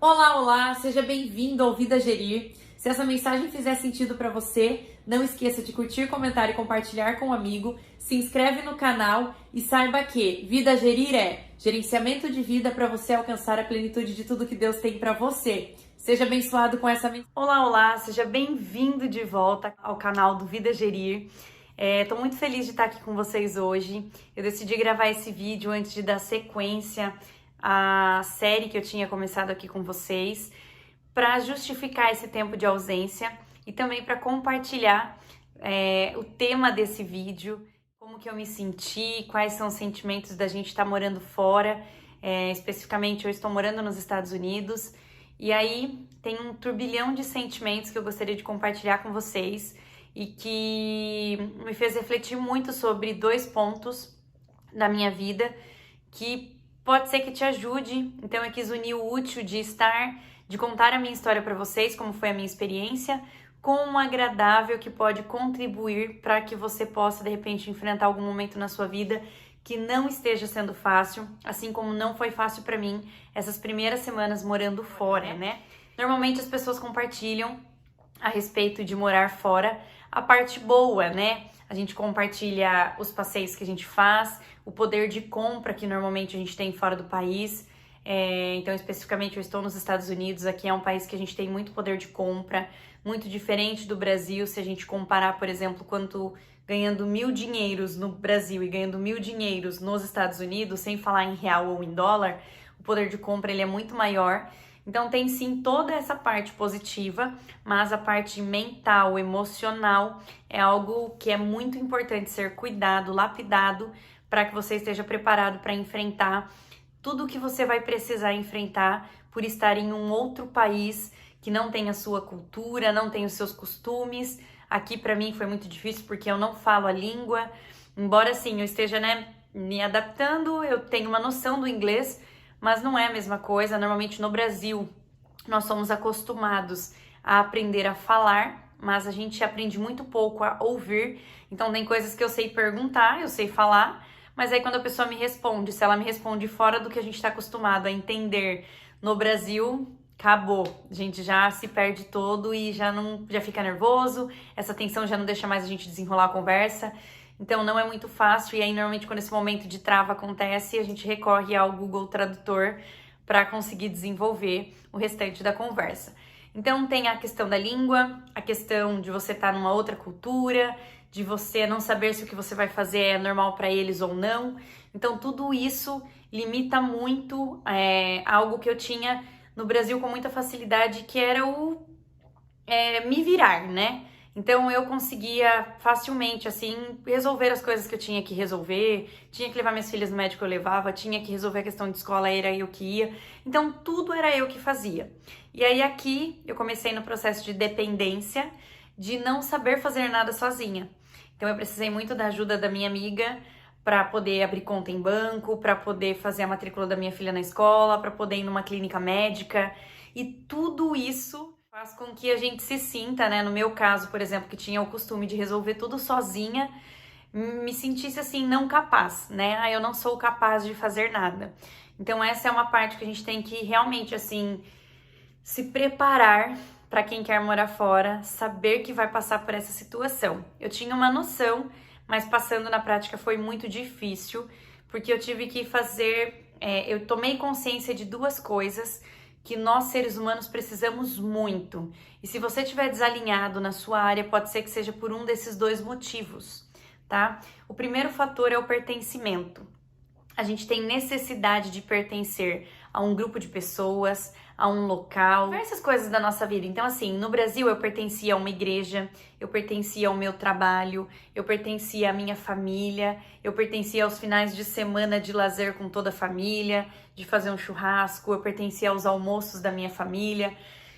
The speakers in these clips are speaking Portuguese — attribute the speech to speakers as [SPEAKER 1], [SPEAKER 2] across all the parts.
[SPEAKER 1] Olá, olá, seja bem-vindo ao Vida Gerir. Se essa mensagem fizer sentido para você, não esqueça de curtir, comentar e compartilhar com um amigo. Se inscreve no canal e saiba que Vida Gerir é gerenciamento de vida para você alcançar a plenitude de tudo que Deus tem para você. Seja abençoado com essa mensagem.
[SPEAKER 2] Olá, olá, seja bem-vindo de volta ao canal do Vida Gerir. Tô muito feliz de estar aqui com vocês hoje. Eu decidi gravar esse vídeo antes de dar sequência à série que eu tinha começado aqui com vocês, para justificar esse tempo de ausência e também para compartilhar o tema desse vídeo, como que eu me senti, quais são os sentimentos da gente estar morando fora. Especificamente, eu estou morando nos Estados Unidos. E aí tem um turbilhão de sentimentos que eu gostaria de compartilhar com vocês e que me fez refletir muito sobre dois pontos da minha vida que pode ser que te ajude. Então eu quis unir o útil de contar a minha história para vocês, como foi a minha experiência, com o agradável que pode contribuir para que você possa de repente enfrentar algum momento na sua vida que não esteja sendo fácil, assim como não foi fácil para mim essas primeiras semanas morando fora, né? Normalmente as pessoas compartilham a respeito de morar fora a parte boa, né? A gente compartilha os passeios que a gente faz, o poder de compra que normalmente a gente tem fora do país. Então, especificamente, eu estou nos Estados Unidos, aqui é um país que a gente tem muito poder de compra, muito diferente do Brasil, se a gente comparar, por exemplo, quanto ganhando 1.000 dinheiros no Brasil e ganhando 1.000 dinheiros nos Estados Unidos, sem falar em real ou em dólar, o poder de compra ele é muito maior. Então tem sim toda essa parte positiva, mas a parte mental, emocional é algo que é muito importante ser cuidado, lapidado, para que você esteja preparado para enfrentar tudo o que você vai precisar enfrentar por estar em um outro país que não tem a sua cultura, não tem os seus costumes. Aqui para mim foi muito difícil porque eu não falo a língua, embora assim eu esteja me adaptando, eu tenho uma noção do inglês, mas não é a mesma coisa. Normalmente no Brasil nós somos acostumados a aprender a falar, mas a gente aprende muito pouco a ouvir. Então tem coisas que eu sei perguntar, eu sei falar, mas aí quando a pessoa me responde, se ela me responde fora do que a gente está acostumado a entender no Brasil, acabou. A gente já se perde todo e já fica nervoso, essa tensão já não deixa mais a gente desenrolar a conversa. Então não é muito fácil, e aí normalmente quando esse momento de trava acontece, a gente recorre ao Google Tradutor para conseguir desenvolver o restante da conversa. Então tem a questão da língua, a questão de você estar numa outra cultura, de você não saber se o que você vai fazer é normal para eles ou não. Então tudo isso limita muito algo que eu tinha no Brasil com muita facilidade, que era o me virar, né? Então eu conseguia facilmente, assim, resolver as coisas que eu tinha que resolver, tinha que levar minhas filhas no médico, eu levava, tinha que resolver a questão de escola, era eu que ia. Então tudo era eu que fazia. E aí aqui eu comecei no processo de dependência, de não saber fazer nada sozinha. Então eu precisei muito da ajuda da minha amiga para poder abrir conta em banco, para poder fazer a matrícula da minha filha na escola, para poder ir numa clínica médica. E tudo isso faz com que a gente se sinta, né? No meu caso, por exemplo, que tinha o costume de resolver tudo sozinha, me sentisse assim, não capaz, né? Eu não sou capaz de fazer nada. Então essa é uma parte que a gente tem que realmente, assim, se preparar para quem quer morar fora, saber que vai passar por essa situação. Eu tinha uma noção, mas passando na prática foi muito difícil, porque eu tive que fazer, eu tomei consciência de duas coisas que nós seres humanos precisamos muito. E se você estiver desalinhado na sua área, pode ser que seja por um desses dois motivos, tá? O primeiro fator é o pertencimento. A gente tem necessidade de pertencer a um grupo de pessoas, a um local, diversas coisas da nossa vida. Então, assim, no Brasil eu pertencia a uma igreja, eu pertencia ao meu trabalho, eu pertencia à minha família, eu pertencia aos finais de semana de lazer com toda a família, de fazer um churrasco, eu pertencia aos almoços da minha família.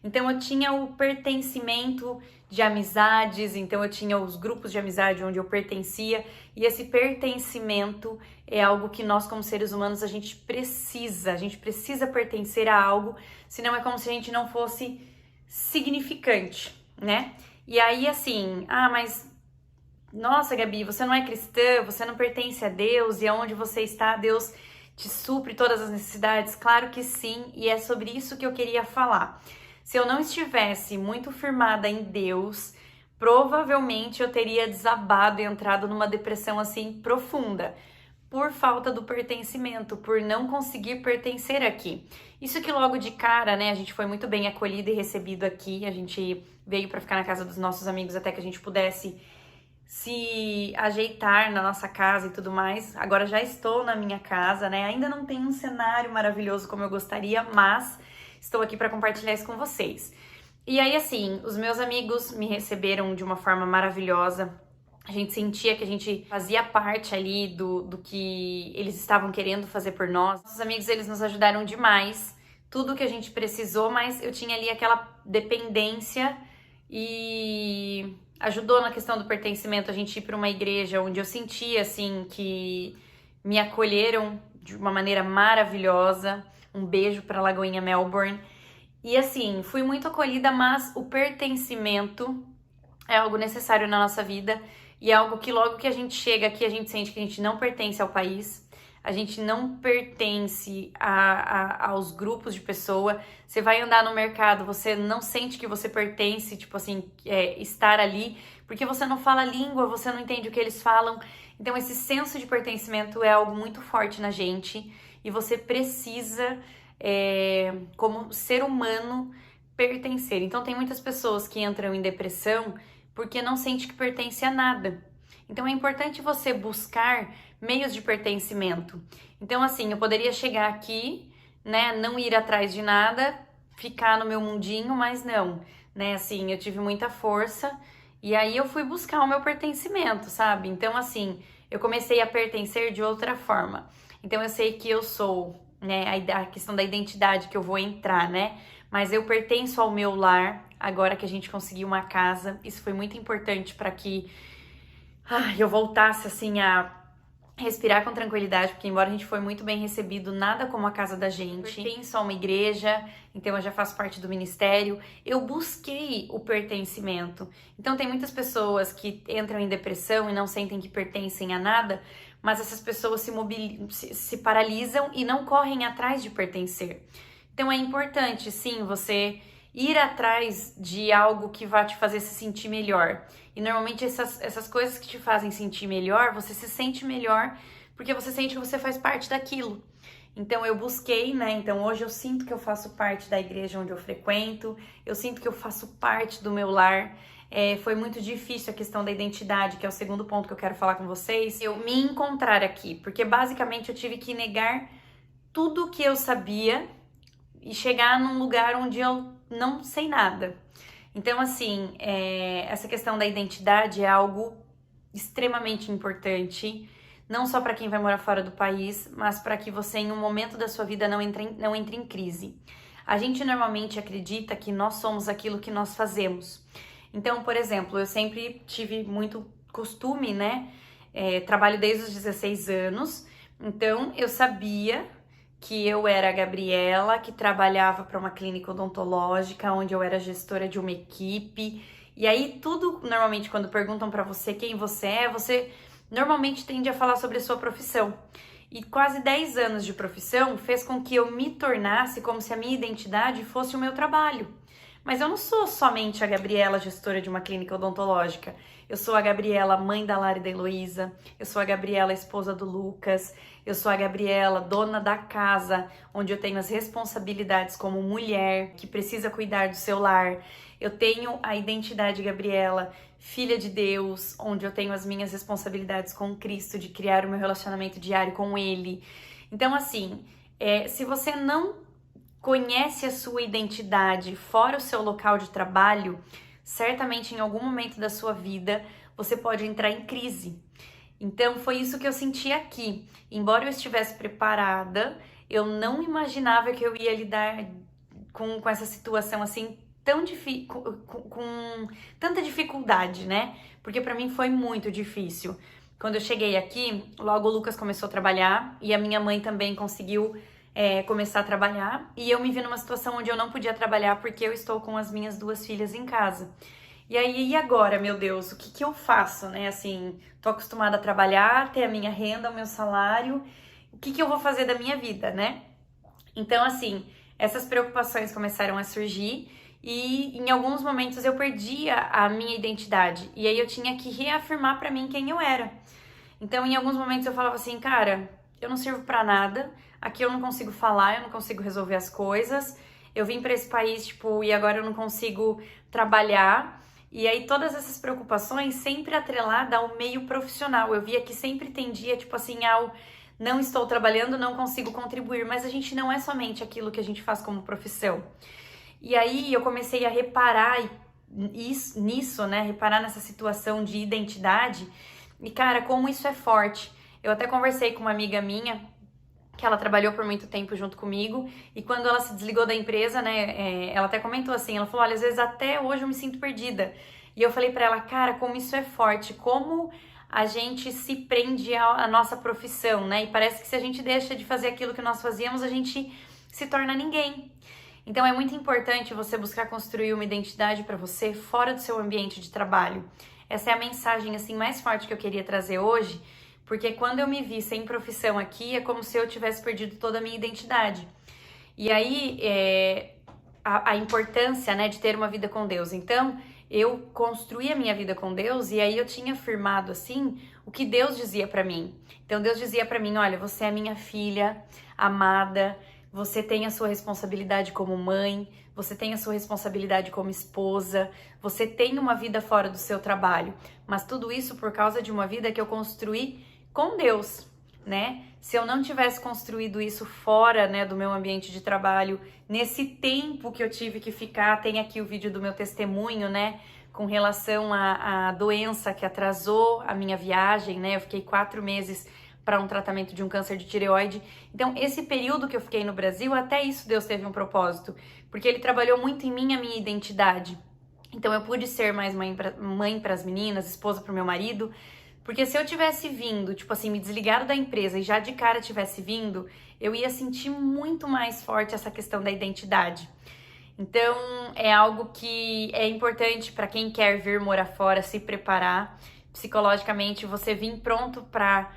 [SPEAKER 2] Então eu tinha o pertencimento de amizades, então eu tinha os grupos de amizade onde eu pertencia, e esse pertencimento é algo que nós como seres humanos a gente precisa pertencer a algo, senão é como se a gente não fosse significante, né? E aí assim, mas nossa, Gabi, você não é cristã, você não pertence a Deus, e aonde você está, Deus te supre todas as necessidades? Claro que sim, e é sobre isso que eu queria falar. Se eu não estivesse muito firmada em Deus, provavelmente eu teria desabado e entrado numa depressão assim profunda, por falta do pertencimento, por não conseguir pertencer aqui. Isso que logo de cara, né, a gente foi muito bem acolhido e recebido aqui, a gente veio para ficar na casa dos nossos amigos até que a gente pudesse se ajeitar na nossa casa e tudo mais. Agora já estou na minha casa, né, ainda não tem um cenário maravilhoso como eu gostaria, mas estou aqui para compartilhar isso com vocês. E aí, assim, os meus amigos me receberam de uma forma maravilhosa. A gente sentia que a gente fazia parte ali do que eles estavam querendo fazer por nós. Nossos amigos, eles nos ajudaram demais. Tudo que a gente precisou, mas eu tinha ali aquela dependência e ajudou na questão do pertencimento. A gente ir para uma igreja onde eu sentia, assim, que me acolheram de uma maneira maravilhosa. Um beijo para Lagoinha Melbourne. E assim, fui muito acolhida, mas o pertencimento é algo necessário na nossa vida. E é algo que logo que a gente chega aqui, a gente sente que a gente não pertence ao país, a gente não pertence aos grupos de pessoa. Você vai andar no mercado, você não sente que você pertence, tipo assim, estar ali, porque você não fala a língua, você não entende o que eles falam. Então esse senso de pertencimento é algo muito forte na gente e você precisa, como ser humano, pertencer. Então tem muitas pessoas que entram em depressão porque não sente que pertence a nada. Então é importante você buscar meios de pertencimento. Então assim, eu poderia chegar aqui, né, não ir atrás de nada, ficar no meu mundinho, mas não, né, assim, eu tive muita força e aí eu fui buscar o meu pertencimento, sabe? Então assim, eu comecei a pertencer de outra forma. Então eu sei que eu sou, né, a questão da identidade que eu vou entrar, né, mas eu pertenço ao meu lar. Agora que a gente conseguiu uma casa, isso foi muito importante para que eu voltasse assim a respirar com tranquilidade, porque embora a gente foi muito bem recebido, nada como a casa da gente. Pertenço a uma igreja, então eu já faço parte do ministério. Eu busquei o pertencimento. Então tem muitas pessoas que entram em depressão e não sentem que pertencem a nada, mas essas pessoas se paralisam e não correm atrás de pertencer. Então é importante, sim, você ir atrás de algo que vai te fazer se sentir melhor. E normalmente essas coisas que te fazem sentir melhor, você se sente melhor porque você sente que você faz parte daquilo. Então eu busquei, né? Então hoje eu sinto que eu faço parte da igreja onde eu frequento, eu sinto que eu faço parte do meu lar. Foi muito difícil a questão da identidade, que é o segundo ponto que eu quero falar com vocês. Eu me encontrar aqui, porque basicamente eu tive que negar tudo que eu sabia e chegar num lugar onde eu não sei nada. Então, assim, essa questão da identidade é algo extremamente importante, não só para quem vai morar fora do país, mas para que você, em um momento da sua vida, não entre em crise. A gente normalmente acredita que nós somos aquilo que nós fazemos. Então, por exemplo, eu sempre tive muito costume, né? Trabalho desde os 16 anos, então eu sabia que eu era a Gabriela, que trabalhava para uma clínica odontológica, onde eu era gestora de uma equipe. E aí tudo, normalmente, quando perguntam para você quem você normalmente tende a falar sobre a sua profissão. E quase 10 anos de profissão fez com que eu me tornasse como se a minha identidade fosse o meu trabalho. Mas eu não sou somente a Gabriela, gestora de uma clínica odontológica. Eu sou a Gabriela, mãe da Lara e da Heloísa. Eu sou a Gabriela, esposa do Lucas. Eu sou a Gabriela, dona da casa, onde eu tenho as responsabilidades como mulher que precisa cuidar do seu lar. Eu tenho a identidade Gabriela, filha de Deus, onde eu tenho as minhas responsabilidades com Cristo, de criar o meu relacionamento diário com Ele. Então, assim, se você não conhece a sua identidade fora o seu local de trabalho, certamente em algum momento da sua vida você pode entrar em crise. Então foi isso que eu senti aqui. Embora eu estivesse preparada, eu não imaginava que eu ia lidar com essa situação assim com tanta dificuldade, né? Porque para mim foi muito difícil. Quando eu cheguei aqui, logo o Lucas começou a trabalhar e a minha mãe também conseguiu começar a trabalhar, e eu me vi numa situação onde eu não podia trabalhar porque eu estou com as minhas 2 filhas em casa. E aí, e agora, meu Deus, o que eu faço, né? Assim, tô acostumada a trabalhar, ter a minha renda, o meu salário, o que eu vou fazer da minha vida, né? Então, assim, essas preocupações começaram a surgir e em alguns momentos eu perdia a minha identidade. E aí eu tinha que reafirmar pra mim quem eu era. Então, em alguns momentos eu falava assim, cara, eu não sirvo pra nada, aqui eu não consigo falar, eu não consigo resolver as coisas, eu vim pra esse país, tipo, e agora eu não consigo trabalhar. E aí todas essas preocupações sempre atrelada ao meio profissional. Eu via que sempre tendia, tipo assim, ao não estou trabalhando, não consigo contribuir, mas a gente não é somente aquilo que a gente faz como profissão. E aí eu comecei a reparar nisso, né? Reparar nessa situação de identidade. E cara, como isso é forte. Eu até conversei com uma amiga minha, que ela trabalhou por muito tempo junto comigo, e quando ela se desligou da empresa, né, ela até comentou assim, ela falou, olha, às vezes até hoje eu me sinto perdida. E eu falei pra ela, cara, como isso é forte, como a gente se prende à nossa profissão, né? E parece que se a gente deixa de fazer aquilo que nós fazíamos, a gente se torna ninguém. Então é muito importante você buscar construir uma identidade para você fora do seu ambiente de trabalho. Essa é a mensagem assim mais forte que eu queria trazer hoje, porque quando eu me vi sem profissão aqui, é como se eu tivesse perdido toda a minha identidade. E aí, a importância, né, de ter uma vida com Deus. Então, eu construí a minha vida com Deus e aí eu tinha afirmado, assim, o que Deus dizia pra mim. Então, Deus dizia pra mim, olha, você é minha filha amada, você tem a sua responsabilidade como mãe, você tem a sua responsabilidade como esposa, você tem uma vida fora do seu trabalho, mas tudo isso por causa de uma vida que eu construí com Deus, né? Se eu não tivesse construído isso fora, né, do meu ambiente de trabalho, nesse tempo que eu tive que ficar, tem aqui o vídeo do meu testemunho, né, com relação à doença que atrasou a minha viagem, né? Eu fiquei 4 meses para um tratamento de um câncer de tireoide. Então, esse período que eu fiquei no Brasil, até isso Deus teve um propósito, porque Ele trabalhou muito em mim a minha identidade. Então, eu pude ser mais mãe para as meninas, esposa para o meu marido, porque se eu tivesse vindo, tipo assim, me desligado da empresa e já de cara tivesse vindo, eu ia sentir muito mais forte essa questão da identidade. Então, é algo que é importante para quem quer vir morar fora, se preparar psicologicamente, você vir pronto para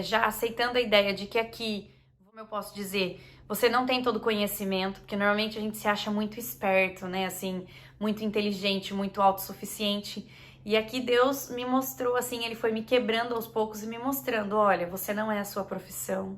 [SPEAKER 2] já aceitando a ideia de que aqui, como eu posso dizer, você não tem todo o conhecimento, porque normalmente a gente se acha muito esperto, né, assim, muito inteligente, muito autossuficiente. E aqui Deus me mostrou, assim, Ele foi me quebrando aos poucos e me mostrando, olha, você não é a sua profissão,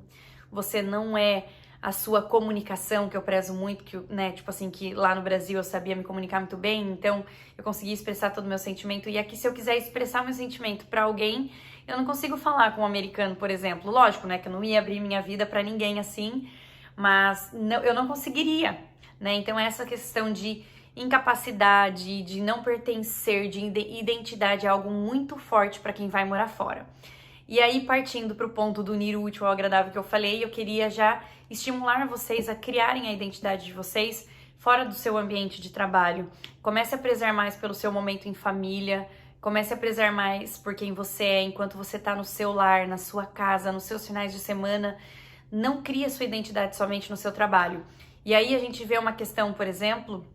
[SPEAKER 2] você não é a sua comunicação, que eu prezo muito, que, né, tipo assim, que lá no Brasil eu sabia me comunicar muito bem, então eu conseguia expressar todo o meu sentimento. E aqui, se eu quiser expressar meu sentimento para alguém, eu não consigo falar com um americano, por exemplo. Lógico, né, que eu não ia abrir minha vida para ninguém assim, mas não, eu não conseguiria, né? Então essa questão de incapacidade, de não pertencer, de identidade é algo muito forte para quem vai morar fora. E aí, partindo para o ponto do unir o útil ao agradável que eu falei, eu queria já estimular vocês a criarem a identidade de vocês fora do seu ambiente de trabalho. Comece a prezar mais pelo seu momento em família, comece a prezar mais por quem você é enquanto você está no seu lar, na sua casa, nos seus finais de semana. Não crie a sua identidade somente no seu trabalho. E aí a gente vê uma questão, por exemplo,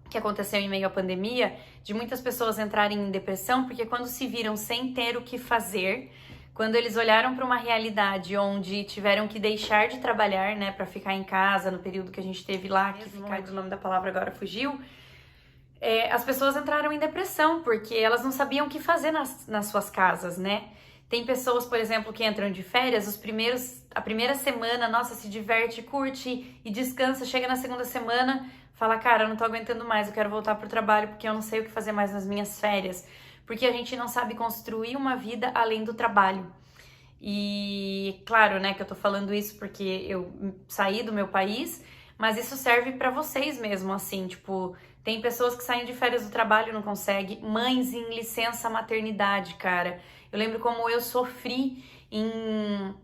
[SPEAKER 2] que aconteceu em meio à pandemia, de muitas pessoas entrarem em depressão, porque quando se viram sem ter o que fazer, quando eles olharam para uma realidade onde tiveram que deixar de trabalhar, né, para ficar em casa no período que a gente teve lá, que ficar do nome da palavra agora fugiu, as pessoas entraram em depressão, porque elas não sabiam o que fazer nas suas casas, né? Tem pessoas, por exemplo, que entram de férias, a primeira semana, nossa, se diverte, curte e descansa, chega na segunda semana, fala, cara, eu não tô aguentando mais, eu quero voltar pro trabalho porque eu não sei o que fazer mais nas minhas férias. Porque a gente não sabe construir uma vida além do trabalho. E claro, né, que eu tô falando isso porque eu saí do meu país, mas isso serve pra vocês mesmo, assim, tipo, tem pessoas que saem de férias do trabalho e não conseguem, mães em licença maternidade, cara. Eu lembro como eu sofri em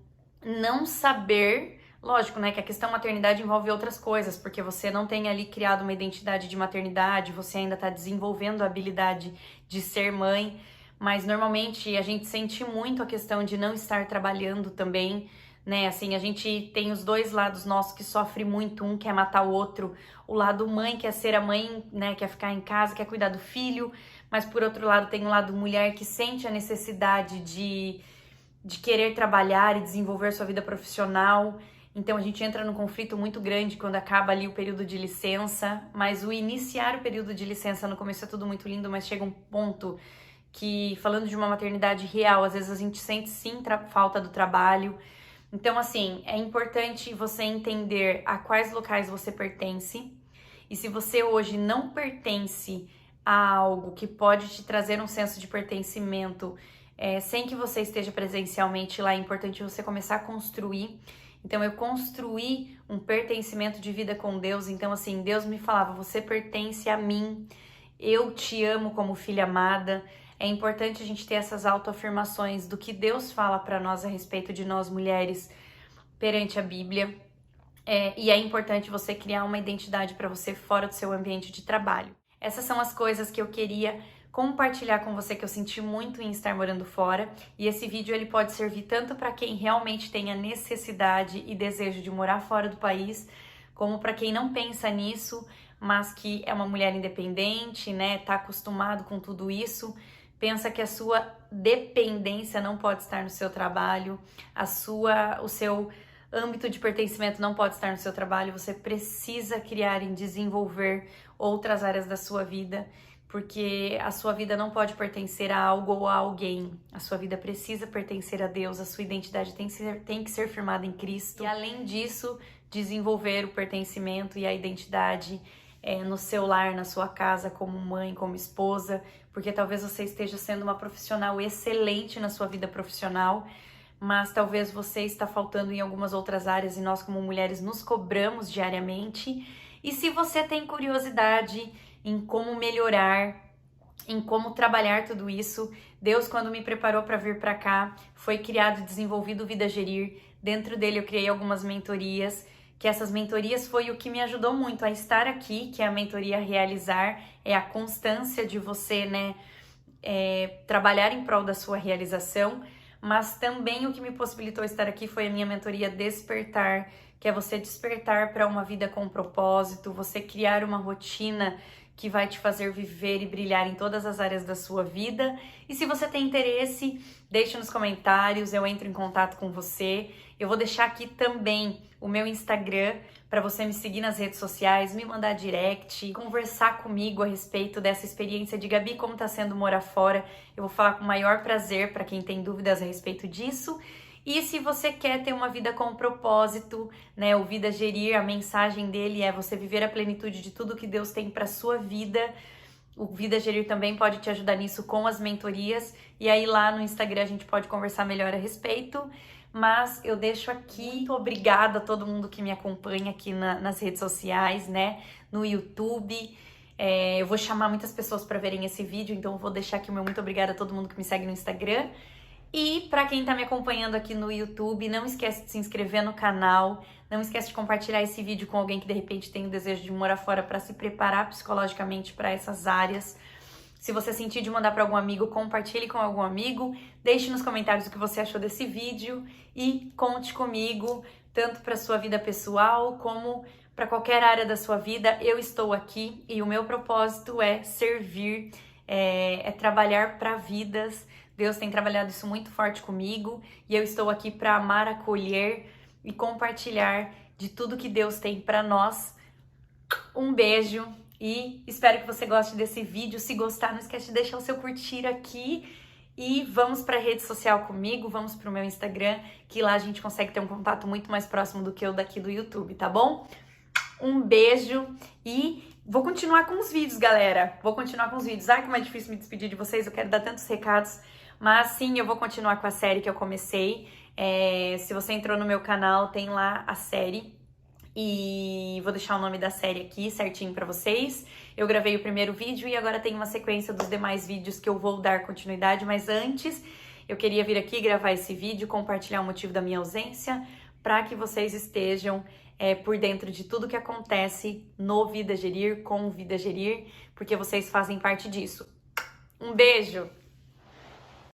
[SPEAKER 2] não saber. Lógico, né, que a questão maternidade envolve outras coisas, porque você não tem ali criado uma identidade de maternidade, você ainda tá desenvolvendo a habilidade de ser mãe, mas normalmente a gente sente muito a questão de não estar trabalhando também, né, assim, a gente tem os dois lados nossos que sofrem muito, um quer matar o outro, o lado mãe quer ser a mãe, né, quer ficar em casa, quer cuidar do filho, mas por outro lado tem o lado mulher que sente a necessidade de de querer trabalhar e desenvolver sua vida profissional. Então a gente entra num conflito muito grande quando acaba ali o período de licença, mas o iniciar o período de licença no começo é tudo muito lindo, mas chega um ponto que, falando de uma maternidade real, às vezes a gente sente sim falta do trabalho. Então assim, é importante você entender a quais locais você pertence, e se você hoje não pertence a algo que pode te trazer um senso de pertencimento, sem que você esteja presencialmente lá, é importante você começar a construir. Então eu construí um pertencimento de vida com Deus. Então assim, Deus me falava, você pertence a mim, eu te amo como filha amada. É importante a gente ter essas autoafirmações do que Deus fala para nós a respeito de nós mulheres perante a Bíblia. E é importante você criar uma identidade para você fora do seu ambiente de trabalho. Essas são as coisas que eu queria compartilhar com você, que eu senti muito em estar morando fora, e esse vídeo ele pode servir tanto para quem realmente tem a necessidade e desejo de morar fora do país, como para quem não pensa nisso, mas que é uma mulher independente, né, tá acostumado com tudo isso, pensa que a sua dependência não pode estar no seu trabalho, o seu âmbito de pertencimento não pode estar no seu trabalho, você precisa criar e desenvolver outras áreas da sua vida, porque a sua vida não pode pertencer a algo ou a alguém. A sua vida precisa pertencer a Deus, a sua identidade tem que ser firmada em Cristo. E além disso, desenvolver o pertencimento e a identidade no seu lar, na sua casa, como mãe, como esposa, porque talvez você esteja sendo uma profissional excelente na sua vida profissional, mas talvez você está faltando em algumas outras áreas, e nós como mulheres nos cobramos diariamente. E se você tem curiosidade em como melhorar, em como trabalhar tudo isso, Deus, quando me preparou para vir para cá, foi criado e desenvolvido o Vida Gerir. Dentro dele eu criei algumas mentorias, que essas mentorias foi o que me ajudou muito a estar aqui, que é a mentoria Realizar, é a constância de você, né, trabalhar em prol da sua realização, mas também o que me possibilitou estar aqui foi a minha mentoria Despertar, que é você despertar para uma vida com propósito, você criar uma rotina que vai te fazer viver e brilhar em todas as áreas da sua vida. E se você tem interesse, deixe nos comentários, eu entro em contato com você. Eu vou deixar aqui também o meu Instagram para você me seguir nas redes sociais, me mandar direct, conversar comigo a respeito dessa experiência de Gabi, como tá sendo morar fora. Eu vou falar com o maior prazer para quem tem dúvidas a respeito disso. E se você quer ter uma vida com propósito, né, o Vida Gerir, a mensagem dele é você viver a plenitude de tudo que Deus tem para sua vida. O Vida Gerir também pode te ajudar nisso com as mentorias. E aí lá no Instagram a gente pode conversar melhor a respeito. Mas eu deixo aqui, muito obrigada a todo mundo que me acompanha aqui nas redes sociais, né, no YouTube. Eu vou chamar muitas pessoas para verem esse vídeo, então eu vou deixar aqui o meu muito obrigada a todo mundo que me segue no Instagram. E para quem tá me acompanhando aqui no YouTube, não esquece de se inscrever no canal, não esquece de compartilhar esse vídeo com alguém que de repente tem o desejo de morar fora para se preparar psicologicamente para essas áreas. Se você sentir de mandar para algum amigo, compartilhe com algum amigo, deixe nos comentários o que você achou desse vídeo e conte comigo, tanto para sua vida pessoal como para qualquer área da sua vida. Eu estou aqui e o meu propósito é servir, é trabalhar para vidas. Deus tem trabalhado isso muito forte comigo e eu estou aqui para amar, acolher e compartilhar de tudo que Deus tem para nós. Um beijo e espero que você goste desse vídeo. Se gostar, não esquece de deixar o seu curtir aqui e vamos para a rede social comigo, vamos para o meu Instagram, que lá a gente consegue ter um contato muito mais próximo do que o daqui do YouTube, tá bom? Um beijo e vou continuar com os vídeos, galera. Vou continuar com os vídeos. Ai, como é difícil me despedir de vocês, eu quero dar tantos recados. Mas sim, eu vou continuar com a série que eu comecei. Se você entrou no meu canal, tem lá a série. E vou deixar o nome da série aqui certinho pra vocês. Eu gravei o primeiro vídeo e agora tem uma sequência dos demais vídeos que eu vou dar continuidade. Mas antes, eu queria vir aqui gravar esse vídeo, compartilhar o motivo da minha ausência, para que vocês estejam por dentro de tudo que acontece no Vida Gerir, com o Vida Gerir, porque vocês fazem parte disso. Um beijo!